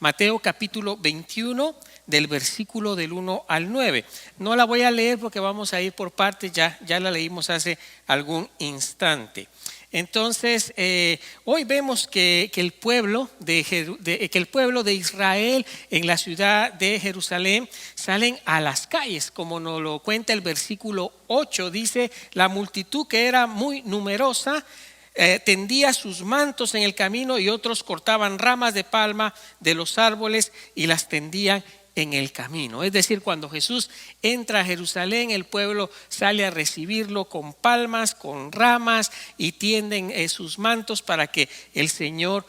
Mateo capítulo 21, del versículo del 1 al 9. No la voy a leer porque vamos a ir por partes, ya la leímos hace algún instante. Entonces, hoy vemos que el pueblo de Israel en la ciudad de Jerusalén salen a las calles, como nos lo cuenta el versículo 8. Dice: la multitud, que era muy numerosa, tendía sus mantos en el camino, y otros cortaban ramas de palma de los árboles y las tendían en el camino. Es decir, cuando Jesús entra a Jerusalén, el pueblo sale a recibirlo con palmas, con ramas, y tienden sus mantos para que el Señor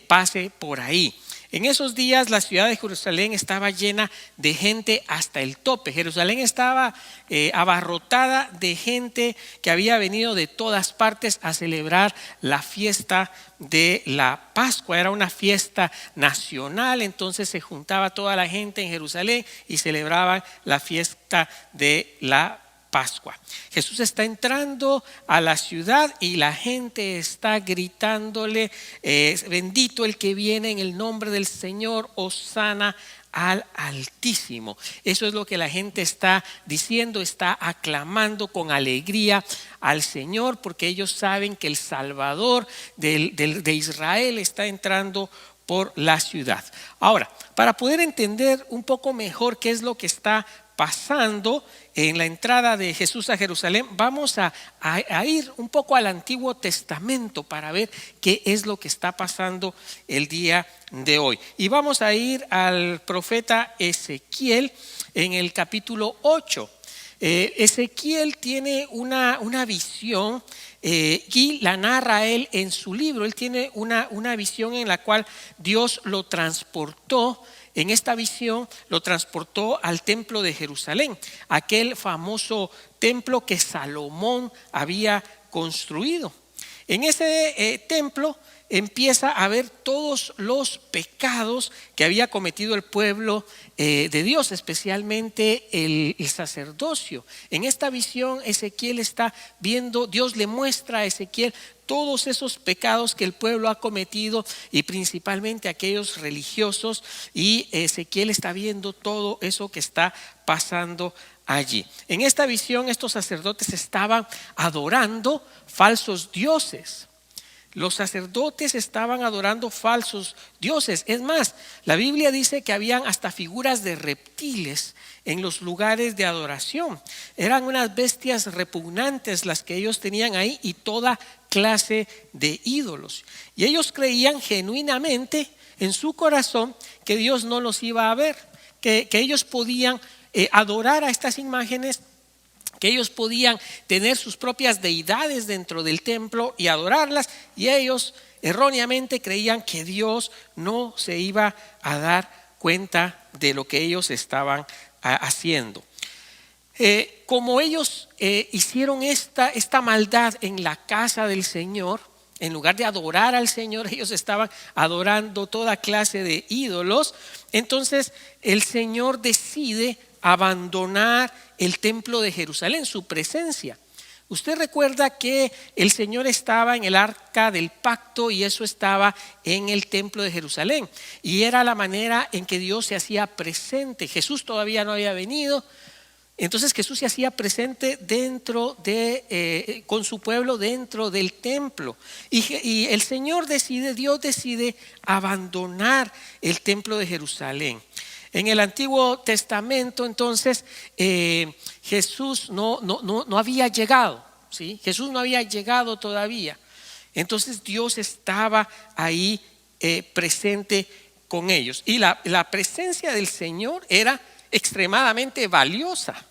pase por ahí. En esos días la ciudad de Jerusalén estaba llena de gente hasta el tope. Jerusalén estaba abarrotada de gente que había venido de todas partes a celebrar la fiesta de la Pascua. Era una fiesta nacional, entonces se juntaba toda la gente en Jerusalén y celebraban la fiesta de la Pascua. Jesús está entrando a la ciudad y la gente está gritándole: bendito el que viene en el nombre del Señor, hosana al Altísimo. Eso es lo que la gente está diciendo, está aclamando con alegría al Señor, porque ellos saben que el Salvador de Israel está entrando por la ciudad. Ahora, para poder entender un poco mejor qué es lo que está pasando en la entrada de Jesús a Jerusalén, vamos a ir un poco al Antiguo Testamento para ver qué es lo que está pasando el día de hoy. Y vamos a ir al profeta Ezequiel en el capítulo 8. Ezequiel tiene una visión y la narra él en su libro. Él tiene una visión en la cual Dios lo transportó. En esta visión lo transportó al templo de Jerusalén, aquel famoso templo que Salomón había construido. En ese templo empieza a ver todos los pecados que había cometido el pueblo de Dios, especialmente el sacerdocio. En esta visión Ezequiel está viendo, Dios le muestra a Ezequiel todos esos pecados que el pueblo ha cometido, y principalmente aquellos religiosos, y Ezequiel está viendo todo eso que está pasando allí. En esta visión estos sacerdotes estaban adorando falsos dioses. Los sacerdotes estaban adorando falsos dioses. Es más, la Biblia dice que habían hasta figuras de reptiles en los lugares de adoración. Eran unas bestias repugnantes las que ellos tenían ahí, y toda clase de ídolos. Y ellos creían genuinamente en su corazón que Dios no los iba a ver, que ellos podían adorar a estas imágenes, que ellos podían tener sus propias deidades dentro del templo y adorarlas, y ellos erróneamente creían que Dios no se iba a dar cuenta de lo que ellos estaban haciendo. Como ellos hicieron esta maldad en la casa del Señor, en lugar de adorar al Señor, ellos estaban adorando toda clase de ídolos. Entonces el Señor decide abandonar el templo de Jerusalén, su presencia. Usted recuerda que el Señor estaba en el arca del pacto, y eso estaba en el templo de Jerusalén, y era la manera en que Dios se hacía presente. Jesús todavía no había venido. Entonces Jesús se hacía presente con su pueblo dentro del templo. Y el Señor Dios decide abandonar el templo de Jerusalén. En el Antiguo Testamento, entonces, Jesús no había llegado, ¿sí? Jesús no había llegado todavía. Entonces Dios estaba ahí presente con ellos. Y la presencia del Señor era extremadamente valiosa.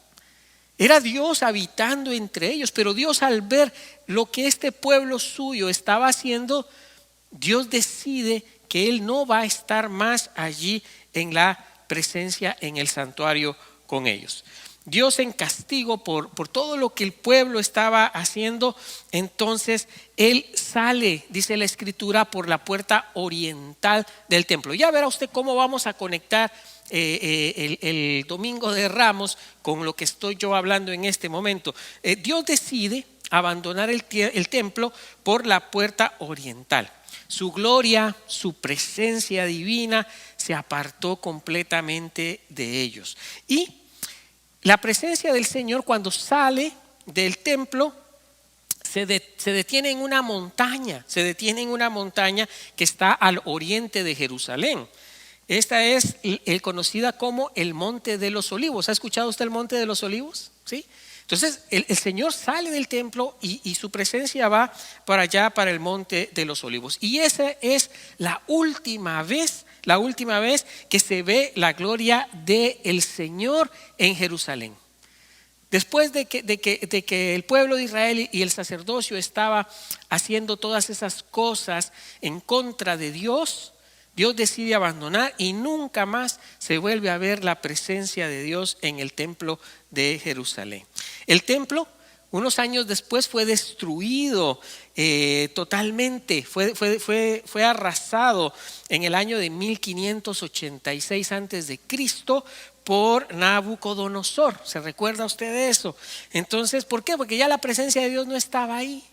Era Dios habitando entre ellos, pero Dios, al ver lo que este pueblo suyo estaba haciendo, Dios decide que Él no va a estar más allí en la presencia, en el santuario con ellos. Dios, en castigo por todo lo que el pueblo estaba haciendo, entonces Él sale, dice la Escritura, por la puerta oriental del templo. Ya verá usted cómo vamos a conectar el Domingo de Ramos con lo que estoy yo hablando en este momento. Dios decide abandonar el templo por la puerta oriental. Su gloria, su presencia divina se apartó completamente de ellos. Y la presencia del Señor, cuando sale del templo, se detiene en una montaña, que está al oriente de Jerusalén. Esta es conocida como el Monte de los Olivos. ¿Ha escuchado usted el Monte de los Olivos? ¿Sí? Entonces el Señor sale del templo y su presencia va para allá, para el Monte de los Olivos. Y esa es la última vez que se ve la gloria del Señor en Jerusalén. Después de que el pueblo de Israel y el sacerdocio estaba haciendo todas esas cosas en contra de Dios, Dios decide abandonar y nunca más se vuelve a ver la presencia de Dios en el templo de Jerusalén. El templo, unos años después, fue destruido totalmente, fue arrasado en el año de 1586 a.C. por Nabucodonosor. ¿Se recuerda usted de eso? Entonces, ¿por qué? Porque ya la presencia de Dios no estaba ahí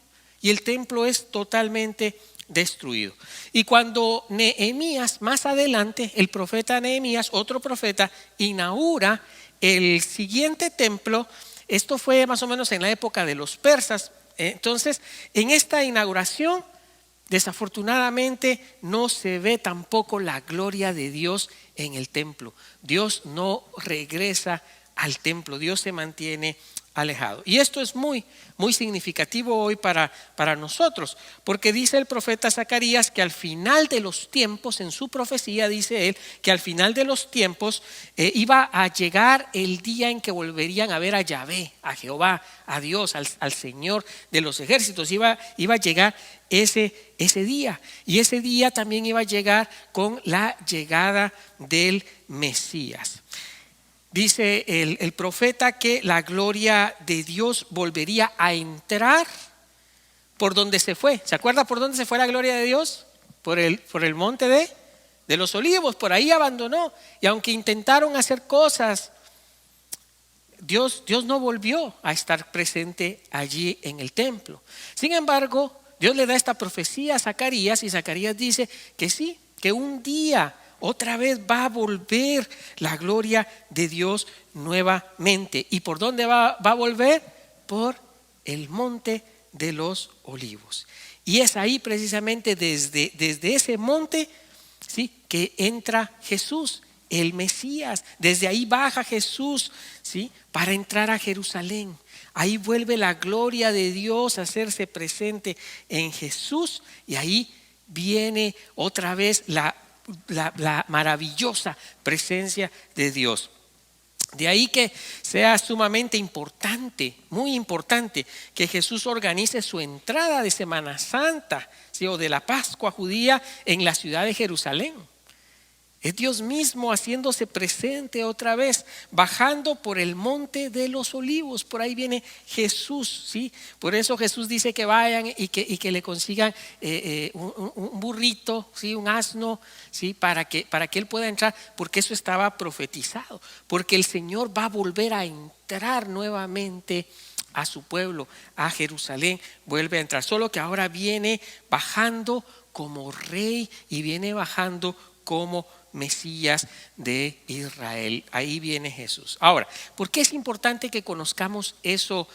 y el templo es totalmente destruido. Y cuando Nehemías, más adelante, el profeta Nehemías, otro profeta, inaugura el siguiente templo, esto fue más o menos en la época de los persas. Entonces, en esta inauguración, desafortunadamente, no se ve tampoco la gloria de Dios en el templo. Dios no regresa al templo, Dios se mantiene alejado. Y esto es muy, muy significativo hoy para nosotros, porque dice el profeta Zacarías que al final de los tiempos, en su profecía dice él, que al final de los tiempos iba a llegar el día en que volverían a ver a Yahvé, a Jehová, a Dios, al Señor de los ejércitos. Iba a llegar ese día, y ese día también iba a llegar con la llegada del Mesías. Dice el profeta que la gloria de Dios volvería a entrar por donde se fue. ¿Se acuerda por dónde se fue la gloria de Dios? Por el monte de los Olivos, por ahí abandonó. Y aunque intentaron hacer cosas, Dios no volvió a estar presente allí en el templo. Sin embargo, Dios le da esta profecía a Zacarías y Zacarías dice que sí, que un día otra vez va a volver la gloria de Dios nuevamente. ¿Y por dónde va a volver? Por el monte de los Olivos. Y es ahí precisamente desde ese monte, ¿sí?, que entra Jesús, el Mesías. Desde ahí baja Jesús, ¿sí?, para entrar a Jerusalén. Ahí vuelve la gloria de Dios a hacerse presente en Jesús, y ahí viene otra vez la maravillosa presencia de Dios. De ahí que sea sumamente importante, muy importante, que Jesús organice su entrada de Semana Santa, ¿sí?, o de la Pascua judía en la ciudad de Jerusalén. Es Dios mismo haciéndose presente otra vez, bajando por el monte de los Olivos. Por ahí viene Jesús, ¿sí? Por eso Jesús dice que vayan y que le consigan un burrito, ¿sí?, un asno, ¿sí?, para que él pueda entrar, porque eso estaba profetizado. Porque el Señor va a volver a entrar nuevamente a su pueblo, a Jerusalén, vuelve a entrar. Solo que ahora viene bajando como rey y viene bajando como Mesías de Israel. Ahí viene Jesús. Ahora, ¿por qué es importante que conozcamos eso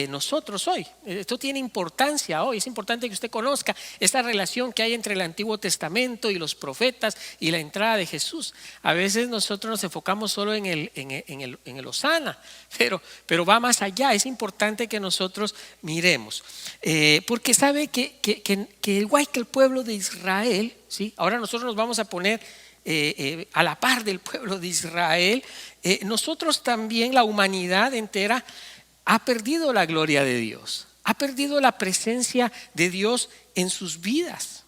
nosotros hoy? Esto tiene importancia hoy. Es importante que usted conozca esta relación que hay entre el Antiguo Testamento y los profetas y la entrada de Jesús. A veces nosotros nos enfocamos solo en el Hosana, pero va más allá. Es importante que nosotros miremos, porque sabe que igual que el pueblo de Israel, ¿sí?, ahora nosotros nos vamos a poner a la par del pueblo de Israel. Nosotros también, la humanidad entera, ha perdido la gloria de Dios, ha perdido la presencia de Dios en sus vidas.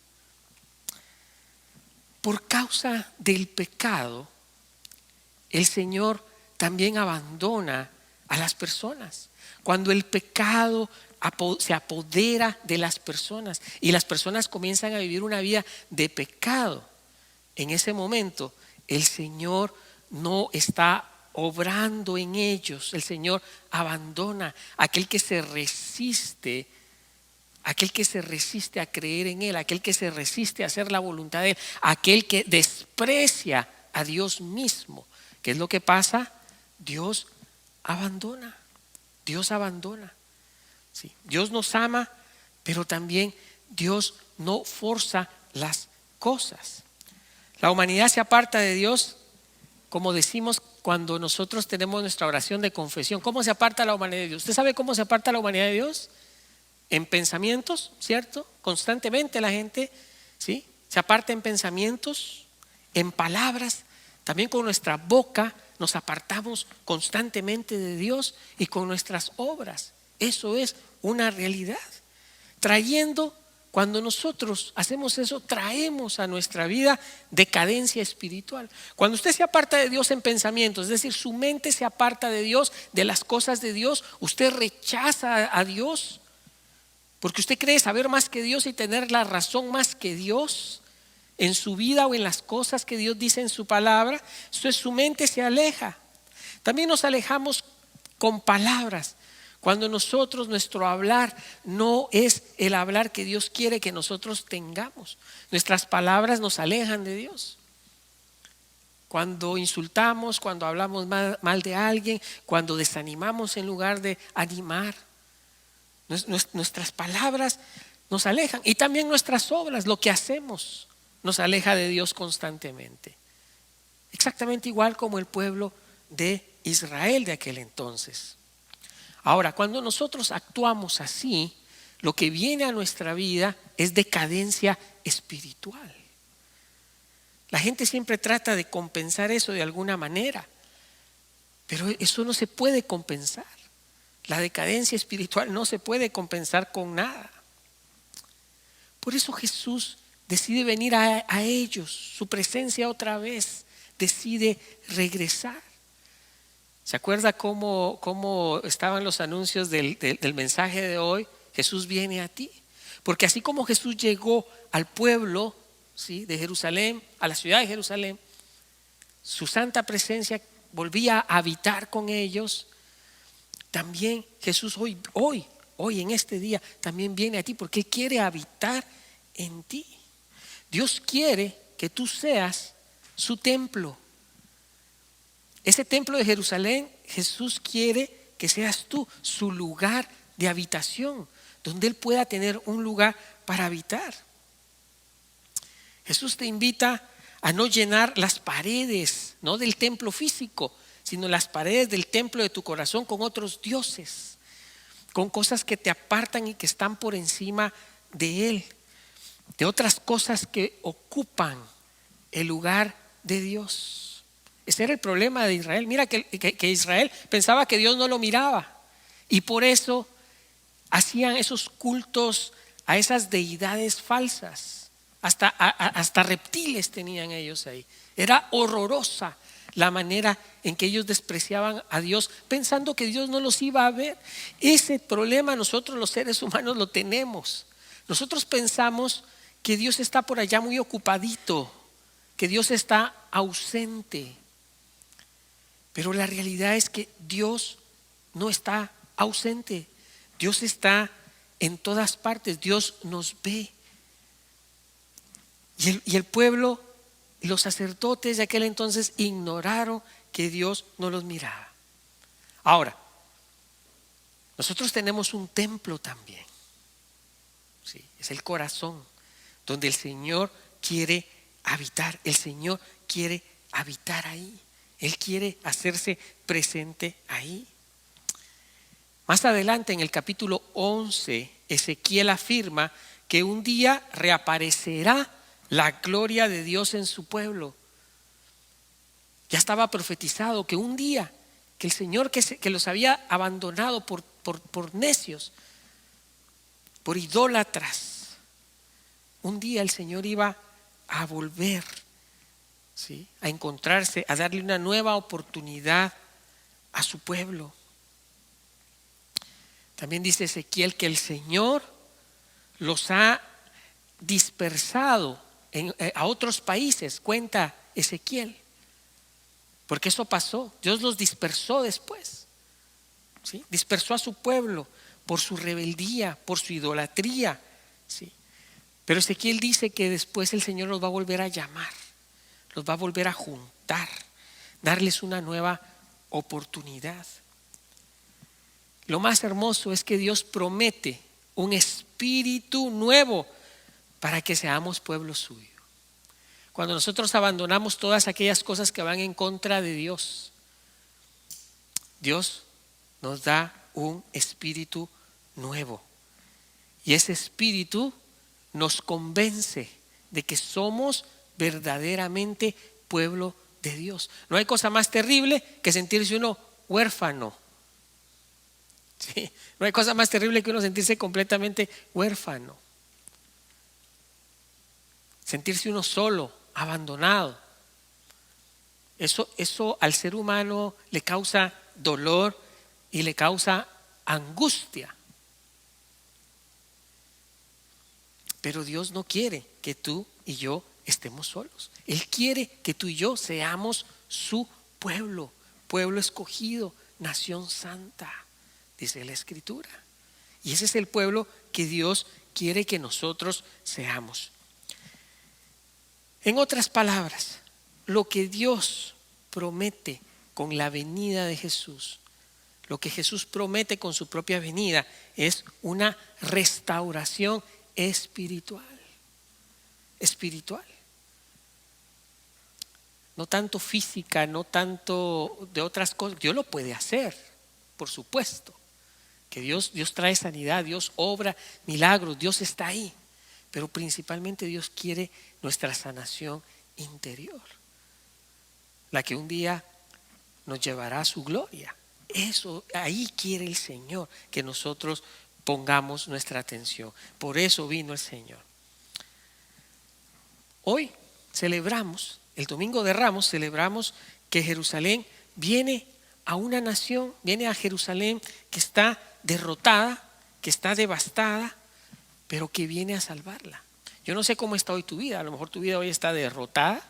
Por causa del pecado, el Señor también abandona a las personas. Cuando el pecado se apodera de las personas y las personas comienzan a vivir una vida de pecado, en ese momento el Señor no está obrando en ellos. El Señor abandona a aquel que se resiste, a creer en Él, aquel que se resiste a hacer la voluntad de Él, aquel que desprecia a Dios mismo. ¿Qué es lo que pasa? Dios abandona. Dios abandona. Sí, Dios nos ama, pero también Dios no forza las cosas. La humanidad se aparta de Dios, como decimos cuando nosotros tenemos nuestra oración de confesión. ¿Cómo se aparta la humanidad de Dios? ¿Usted sabe cómo se aparta la humanidad de Dios? En pensamientos, ¿cierto? Constantemente la gente, ¿sí?, se aparta en pensamientos, en palabras. También con nuestra boca nos apartamos constantemente de Dios y con nuestras obras. Eso es una realidad. Cuando nosotros hacemos eso, traemos a nuestra vida decadencia espiritual. Cuando usted se aparta de Dios en pensamientos, es decir, su mente se aparta de Dios, de las cosas de Dios, usted rechaza a Dios, porque usted cree saber más que Dios y tener la razón más que Dios en su vida o en las cosas que Dios dice en su palabra. Entonces su mente se aleja. También nos alejamos con palabras. Cuando nuestro hablar no es el hablar que Dios quiere que nosotros tengamos. Nuestras palabras nos alejan de Dios. Cuando insultamos, cuando hablamos mal de alguien, cuando desanimamos en lugar de animar, nuestras palabras nos alejan. Y también nuestras obras, lo que hacemos, nos aleja de Dios constantemente. Exactamente igual como el pueblo de Israel de aquel entonces. Ahora, cuando nosotros actuamos así, lo que viene a nuestra vida es decadencia espiritual. La gente siempre trata de compensar eso de alguna manera, pero eso no se puede compensar. La decadencia espiritual no se puede compensar con nada. Por eso Jesús decide venir a ellos, su presencia otra vez, decide regresar. ¿Se acuerda cómo estaban los anuncios del mensaje de hoy? Jesús viene a ti. Porque así como Jesús llegó al pueblo, ¿sí?, de Jerusalén, a la ciudad de Jerusalén, su santa presencia volvía a habitar con ellos. También Jesús hoy en este día también viene a ti porque Él quiere habitar en ti. Dios quiere que tú seas su templo. Ese templo de Jerusalén, Jesús quiere que seas tú su lugar de habitación, donde Él pueda tener un lugar para habitar. Jesús te invita a no llenar las paredes, no del templo físico, sino las paredes del templo de tu corazón con otros dioses, con cosas que te apartan y que están por encima de Él, de otras cosas que ocupan el lugar de Dios. Ese era el problema de Israel. Mira que Israel pensaba que Dios no lo miraba y por eso hacían esos cultos a esas deidades falsas. Hasta reptiles tenían ellos ahí. Era horrorosa la manera en que ellos despreciaban a Dios pensando que Dios no los iba a ver. Ese problema nosotros los seres humanos lo tenemos. Nosotros pensamos que Dios está por allá muy ocupadito, que Dios está ausente. Pero la realidad es que Dios no está ausente. Dios está en todas partes. Dios nos ve. Y el pueblo y los sacerdotes de aquel entonces ignoraron que Dios no los miraba. Ahora, nosotros tenemos un templo también. Sí, es el corazón donde el Señor quiere habitar. El Señor quiere habitar ahí. Él quiere hacerse presente ahí. Más adelante en el capítulo 11, Ezequiel afirma que un día reaparecerá la gloria de Dios en su pueblo. Ya estaba profetizado que un día que el Señor que los había abandonado por necios, por idólatras, un día el Señor iba a volver, ¿sí?, a encontrarse, a darle una nueva oportunidad a su pueblo. También dice Ezequiel que el Señor los ha dispersado a otros países, cuenta Ezequiel, porque eso pasó. Dios los dispersó después, ¿sí? Dispersó a su pueblo por su rebeldía, por su idolatría, ¿sí? Pero Ezequiel dice que después el Señor los va a volver a llamar, los va a volver a juntar levantar, darles una nueva oportunidad. Lo más hermoso es que Dios promete un espíritu nuevo para que seamos pueblo suyo. Cuando nosotros abandonamos todas aquellas cosas que van en contra de Dios, Dios nos da un espíritu nuevo. Y ese espíritu nos convence de que somos verdaderamente pueblo de Dios. No hay cosa más terrible que sentirse uno huérfano. ¿Sí? No hay cosa más terrible que uno sentirse completamente huérfano. Sentirse uno solo, abandonado. Eso al ser humano le causa dolor y le causa angustia. Pero Dios no quiere que tú y yo estemos solos. Él quiere que tú y yo seamos su pueblo, pueblo escogido, nación santa, dice la Escritura. Y ese es el pueblo que Dios quiere que nosotros seamos. En otras palabras, lo que Dios promete con la venida de Jesús, lo que Jesús promete con su propia venida es una restauración espiritual. No tanto física, no tanto de otras cosas. Dios lo puede hacer, por supuesto. Que Dios trae sanidad, Dios obra milagros, Dios está ahí. Pero principalmente Dios quiere nuestra sanación interior, la que un día nos llevará a su gloria. Eso, ahí quiere el Señor que nosotros pongamos nuestra atención. Por eso vino el Señor. Hoy celebramos, el Domingo de Ramos, celebramos que Jerusalén viene a una nación, viene a Jerusalén que está derrotada, que está devastada, pero que viene a salvarla. Yo no sé cómo está hoy tu vida. A lo mejor tu vida hoy está derrotada,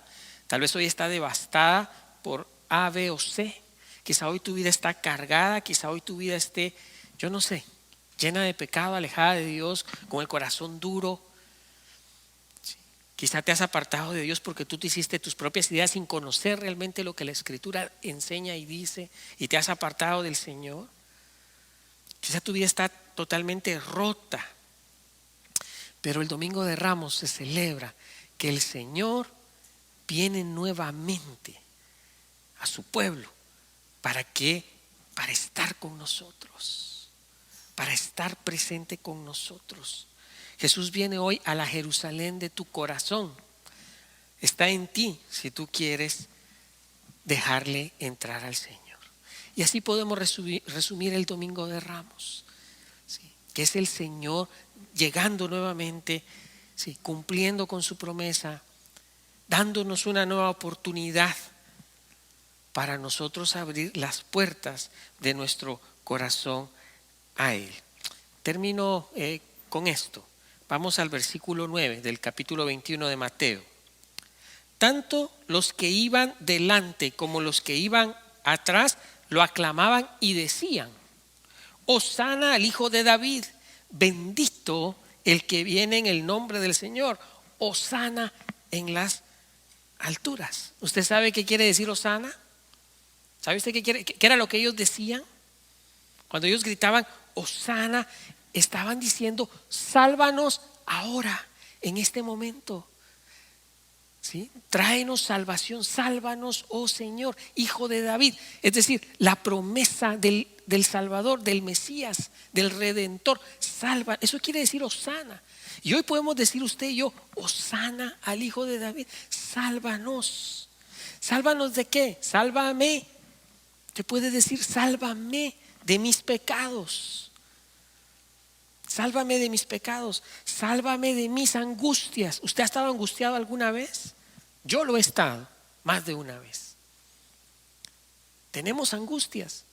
tal vez hoy está devastada por A, B o C. Quizá hoy tu vida está cargada, quizá hoy tu vida esté, yo no sé, llena de pecado, alejada de Dios, con el corazón duro. Quizá te has apartado de Dios porque tú te hiciste tus propias ideas sin conocer realmente lo que la Escritura enseña y dice, y te has apartado del Señor. Quizá tu vida está totalmente rota. Pero el Domingo de Ramos se celebra que el Señor viene nuevamente a su pueblo. ¿Para qué? Para estar con nosotros, para estar presente con nosotros. Jesús viene hoy a la Jerusalén de tu corazón. Está en ti si tú quieres dejarle entrar al Señor. Y así podemos resumir el Domingo de Ramos, ¿sí? Que es el Señor llegando nuevamente, ¿sí? Cumpliendo con su promesa, dándonos una nueva oportunidad para nosotros abrir las puertas de nuestro corazón a Él. Termino con esto. Vamos al versículo 9 del capítulo 21 de Mateo. Tanto los que iban delante como los que iban atrás lo aclamaban y decían: Hosana al Hijo de David, bendito el que viene en el nombre del Señor, Hosana en las alturas. ¿Usted sabe qué quiere decir Hosana? ¿Sabe usted qué era lo que ellos decían? Cuando ellos gritaban Hosana, estaban diciendo: sálvanos ahora, en este momento. ¿Sí? Tráenos salvación, sálvanos, oh Señor, Hijo de David. Es decir, la promesa del Salvador, del Mesías, del Redentor, salva. Eso quiere decir Hosana. Y hoy podemos decir usted y yo: Hosana al Hijo de David, sálvanos. ¿Sálvanos de qué? Sálvame. Te puede decir: sálvame de mis pecados. Sálvame de mis pecados, sálvame de mis angustias. ¿Usted ha estado angustiado alguna vez? Yo lo he estado más de una vez. Tenemos angustias,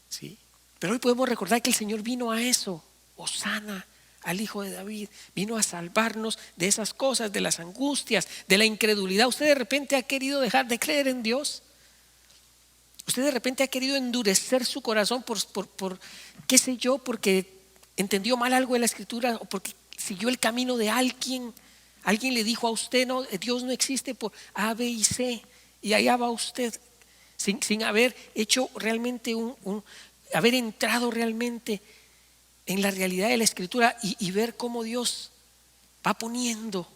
¿sí? Pero hoy podemos recordar que el Señor vino a eso. Hosana al Hijo de David, vino a salvarnos de esas cosas, de las angustias, de la incredulidad. ¿Usted de repente ha querido dejar de creer en Dios? ¿Usted de repente ha querido endurecer su corazón por qué sé yo, porque entendió mal algo de la Escritura o porque siguió el camino de alguien? Alguien le dijo a usted: no, Dios no existe por A, B y C, y allá va usted, sin haber hecho realmente haber entrado realmente en la realidad de la Escritura y ver cómo Dios va poniendo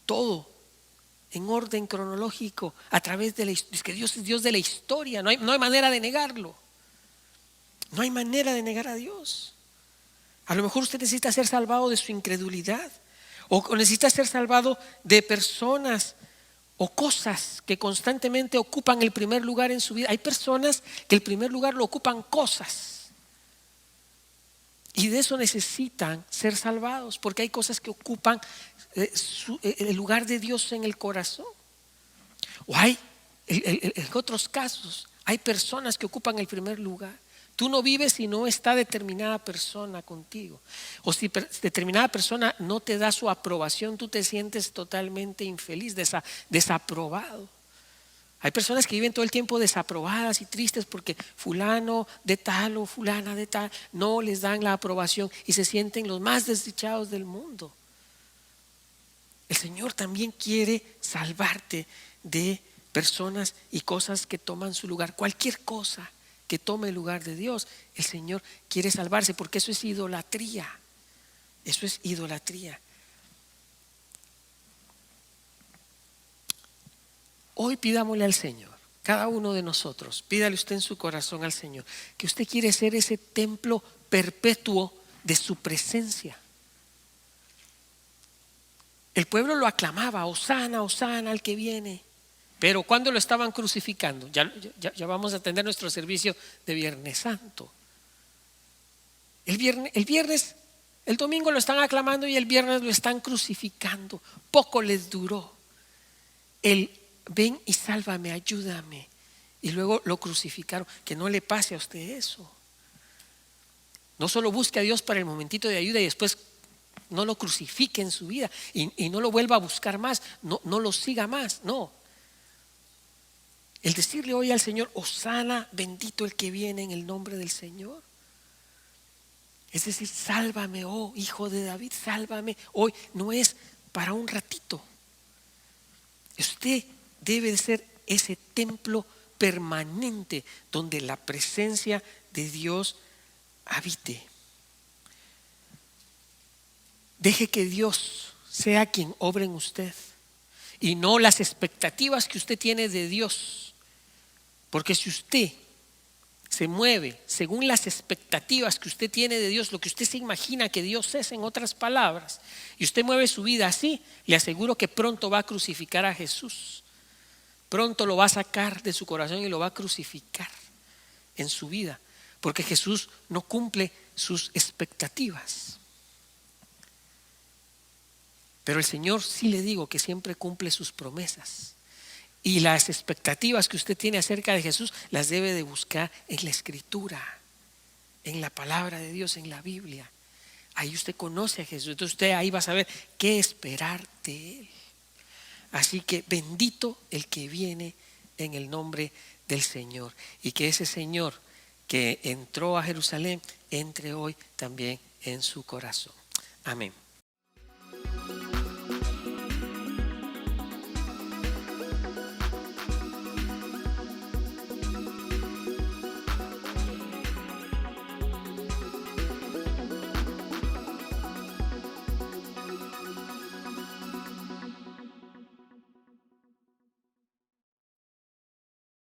todo en orden cronológico a través de es que Dios es Dios de la historia, no hay manera de negarlo. No hay manera de negar a Dios. A lo mejor usted necesita ser salvado de su incredulidad, o necesita ser salvado de personas o cosas que constantemente ocupan el primer lugar en su vida. Hay personas que el primer lugar lo ocupan cosas, y de eso necesitan ser salvados, porque hay cosas que ocupan el lugar de Dios en el corazón. O hay, en otros casos, hay personas que ocupan el primer lugar. Tú no vives si no está determinada persona contigo. O si determinada persona no te da su aprobación, tú te sientes totalmente infeliz, desaprobado. Hay personas que viven todo el tiempo desaprobadas y tristes porque fulano de tal o fulana de tal no les dan la aprobación y se sienten los más desdichados del mundo. El Señor también quiere salvarte de personas y cosas que toman su lugar. Cualquier cosa que tome el lugar de Dios, el Señor quiere salvarse, porque eso es idolatría. Eso es idolatría. Hoy pidámosle al Señor, cada uno de nosotros, pídale usted en su corazón al Señor, que usted quiere ser ese templo perpetuo de su presencia. El pueblo lo aclamaba, Hosana, Hosana al que viene. Pero ¿cuándo lo estaban crucificando? Ya vamos a atender nuestro servicio de Viernes Santo. El domingo lo están aclamando y el viernes lo están crucificando. Poco les duró el ven y sálvame, ayúdame. Y luego lo crucificaron. Que no le pase a usted eso. No solo busque a Dios para el momentito de ayuda y después no lo crucifique en su vida y no lo vuelva a buscar más, no lo siga más, no. El decirle hoy al Señor, Hosana, bendito el que viene en el nombre del Señor. Es decir, sálvame, oh hijo de David, sálvame hoy. No es para un ratito. Usted debe de ser ese templo permanente donde la presencia de Dios habite. Deje que Dios sea quien obre en usted y no las expectativas que usted tiene de Dios. Porque si usted se mueve según las expectativas que usted tiene de Dios, lo que usted se imagina que Dios es, en otras palabras, y usted mueve su vida así, le aseguro que pronto va a crucificar a Jesús. Pronto lo va a sacar de su corazón y lo va a crucificar en su vida, porque Jesús no cumple sus expectativas. Pero el Señor, sí le digo, que siempre cumple sus promesas. Y las expectativas que usted tiene acerca de Jesús las debe de buscar en la Escritura, en la palabra de Dios, en la Biblia. Ahí usted conoce a Jesús, entonces usted ahí va a saber qué esperar de Él. Así que bendito el que viene en el nombre del Señor. Y que ese Señor que entró a Jerusalén entre hoy también en su corazón. Amén.